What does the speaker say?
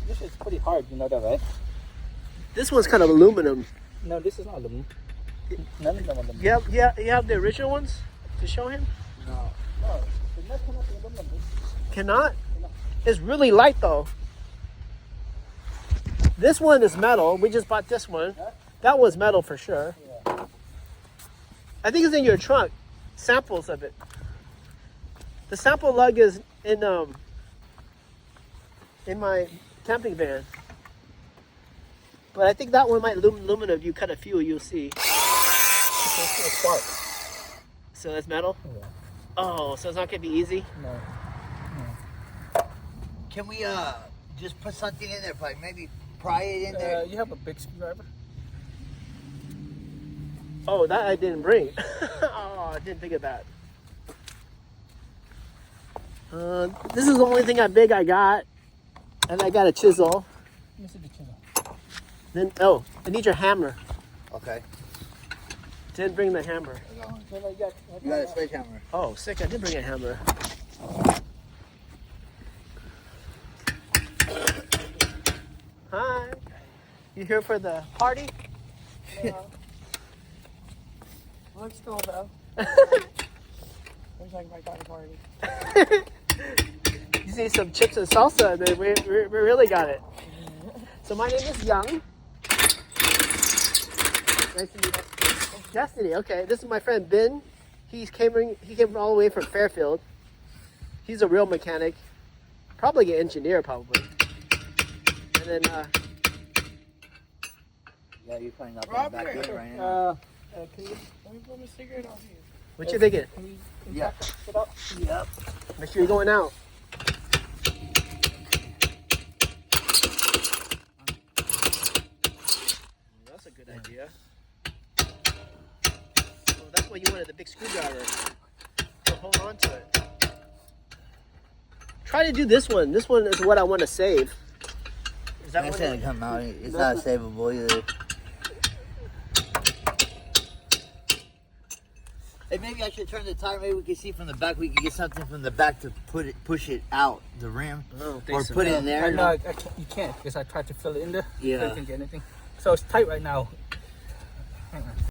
This is pretty hard, you know that, right? This one's kind of aluminum. No, this is not aluminum. None of them are aluminum. You have the original ones to show him? No. No, the nut cannot be aluminum. Cannot? It's really light though. This one is metal. We just bought this one. Huh? That one's metal for sure. Yeah. I think it's in your trunk. Samples of it. The sample lug is in my camping van. But I think that one might aluminum. If you cut a few, you'll see. It's spark. So that's metal? Yeah. Oh, so it's not gonna be easy? No. Can we just put something in there, like maybe pry it in there? You have a big screwdriver? Oh, that I didn't bring. Oh, I didn't think of that. This is the only thing big I got. And I got a chisel. Let me see the chisel. Then, oh, I need your hammer. Okay. Didn't bring the hammer. No, you got You got a sledgehammer. Oh, sick, I did bring a hammer. Hi. You here for the party? Let's go, though. Looks like my daughter party. You see some chips and salsa, and then we really got it. So my name is Young. Nice to meet you. Destiny, okay. This is my friend Ben. He came all the way from Fairfield. He's a real mechanic. Probably an engineer, probably. And then, Yeah, you're playing up in the back end right now. Can you let me put my cigarette on here? what you thinking? Can we Yeah. it up? Yep. Make sure you're going out. That's a good idea. Oh, that's why you wanted the big screwdriver. So hold on to it. Try to do this one. This one is what I want to save. Is that It's what gonna come out. It's not savable either. Hey, maybe I should turn the tire. Maybe we can see from the back. We can get something from the back to push it out the rim, or put it in there. No, you can't because I tried to fill it in there. Yeah. I can't get anything. So it's tight right now. Hang on.